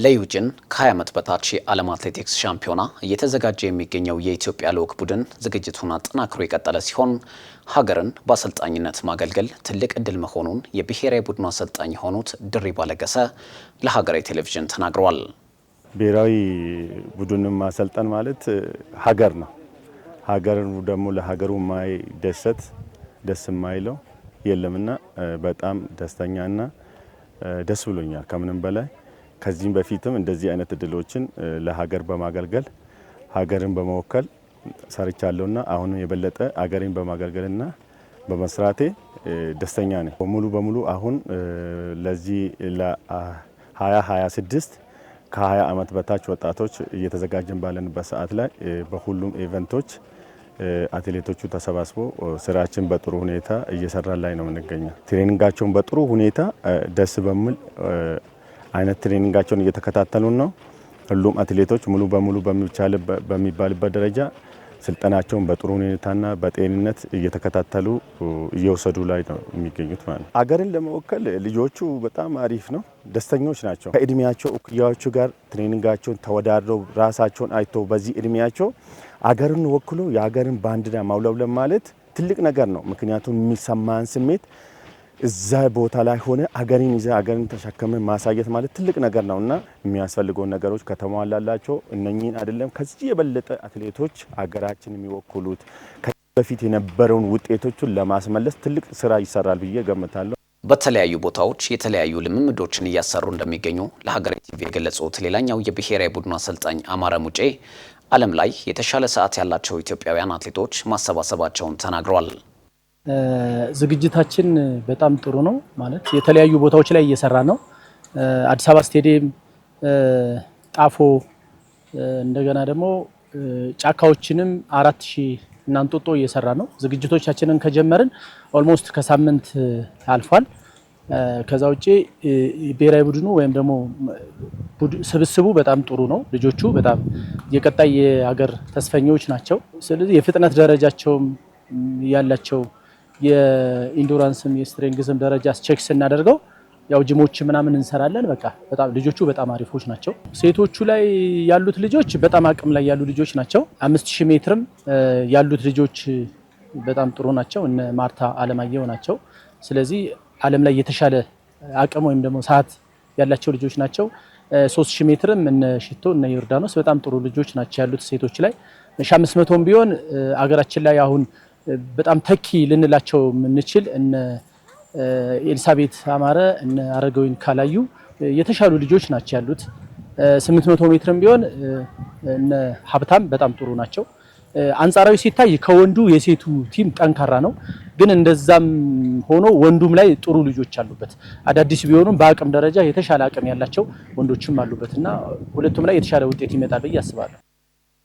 ለዩጂን ከ20 ዓመት በታች የዓለም አትሌቲክስ ሻምፒዮና እየተዘጋጀ የሚገኘው የኢትዮጵያ ልዑክ ቡድን ዝግጅቱን አጠናክሮ የቀጠለ ሲሆን ሀገርን በአሰልጣኝነት ማገልገል ትልቅ እድል መሆኑን የብሔራዊ ቡድኑ አሰልጣኝ የሆኑት ድሪባ ለገሰ ለሀገሬ ቴሌቪዥን ተናግረዋል። ብሔራዊ ቡድንን ማሰልጠን ማለት ሀገር ነው። ሀገርን ደግሞ ለሀገሩ ደስ የማይለው የለምና በጣም ደስተኛና ደስ ብሎኛል ከምንም በላይ። ከዚህም በፊትም እንደዚህ አይነት እድሎችን ለሀገር በማገልገል ሀገርን በመወከል ሰርቻለሁና አሁንም የበለጠ ሀገሬን በማገልገልና በመስራቴ ደስተኛ ነኝ። ሙሉ በሙሉ አሁን ለዚህ ለ2026 ከ20 ዓመት በታች ወጣቶች እየተዘጋጀን ባለንበት ሰዓት ላይ በሁሉም ኢቨንቶች አትሌቶቹ ተሰባስበው ስራችን በጥሩ ሁኔታ እየሰራን ላይ ነው የምንገኘው። ትሬኒንጋቸውን በጥሩ ሁኔታ ደስ በሚል አይነት ትሬኒንጋቸውን እየተከታተሉ ነው። ሁሉም አትሌቶች ሙሉ በሙሉ በሚባልበት ደረጃ ስልጠናቸውን በጥሩ ሁኔታና በጤንነት እየተከታተሉ እየወሰዱ ላይ ነው የሚገኙት ማለት ነው። አገርን ለመወከል ልጆቹ በጣም አሪፍ ነው፣ ደስተኞች ናቸው። ከእድሜያቸው እኩያዎቹ ጋር ትሬኒንጋቸውን ተወዳድረው ራሳቸውን አይተው በዚህ እድሜያቸው አገርን ወክሎ የአገርን ባንዲራ ማውለብለብ ማለት ትልቅ ነገር ነው። ምክንያቱም የሚሰማን ስሜት እዛ ቦታ ላይ ሆነ አገርን ይዘ አገርን ተሸከመ ማሳየት ማለት ትልቅ ነገር ነውና የሚያስፈልገው ነገሮች ከተሟላላቸው እነኚህን አይደለም ከዚህ የበለጠ አትሌቶች አገራችን የሚወክሉት ከዚህ በፊት የነበረውን ውጤቶችን ለማስመለስ ትልቅ ስራ ይሰራል ብዬ ገምታለሁ። በተለያዩ ቦታዎች የተለያዩ ልምምዶችን እያሰሩ እንደሚገኙ ለሀገሬ ቲቪ የገለጹት ሌላኛው የብሔራዊ ቡድኑ አሰልጣኝ አማረ ሙጬ ዓለም ላይ የተሻለ ሰዓት ያላቸው ኢትዮጵያውያን አትሌቶች ማሰባሰባቸውን ተናግረዋል። ዝግጅታችን በጣም ጥሩ ነው ማለት የተለያዩ ቦታዎች ላይ እየሰራ ነው። አዲስ አበባ ስቴዲየም፣ ጣፎ፣ እንደገና ደግሞ ጫካዎችንም 4000 እናንጦጦ እየሰራ ነው። ዝግጅቶቻችንን ከጀመርን ኦልሞስት ከሳምንት አልፏል። ከዛ ውጪ ብሔራዊ ቡድኑ ወይም ደግሞ ስብስቡ በጣም ጥሩ ነው። ልጆቹ በጣም የቀጣይ የሀገር ተስፈኞች ናቸው። ስለዚህ የፍጥነት ደረጃቸውም ያላቸው የኢንዱራንስም የስትሬንግዝም ደረጃ ቼክ ስናደርገው ያው ጂሞች ምናምን እንሰራለን። በቃ በጣም ልጆቹ በጣም አሪፎች ናቸው። ሴቶቹ ላይ ያሉት ልጆች በጣም አቅም ላይ ያሉ ልጆች ናቸው። 5000 ሜትርም ያሉት ልጆች በጣም ጥሩ ናቸው። እነ ማርታ አለማየሁ ናቸው። ስለዚህ ዓለም ላይ የተሻለ አቅም ወይም ደግሞ ሰዓት ያላቸው ልጆች ናቸው። 3000 ሜትርም እነ ሽቶ እነ ዮርዳኖስ በጣም ጥሩ ልጆች ናቸው ያሉት ሴቶች ላይ። 1500ም ቢሆን አገራችን ላይ አሁን በጣም ተኪ ልንላቸው የምንችል እነ ኤልሳቤት አማረ እነ አረጋዊን ካላዩ የተሻሉ ልጆች ናቸው ያሉት። 800 ሜትርም ቢሆን እነ ሀብታም በጣም ጥሩ ናቸው። አንጻራዊ ሲታይ ከወንዱ የሴቱ ቲም ጠንካራ ነው፣ ግን እንደዛም ሆኖ ወንዱም ላይ ጥሩ ልጆች አሉበት። አዳዲስ ቢሆኑም በአቅም ደረጃ የተሻለ አቅም ያላቸው ወንዶችም አሉበትና ሁለቱም ላይ የተሻለ ውጤት ይመጣል ብዬ አስባለሁ።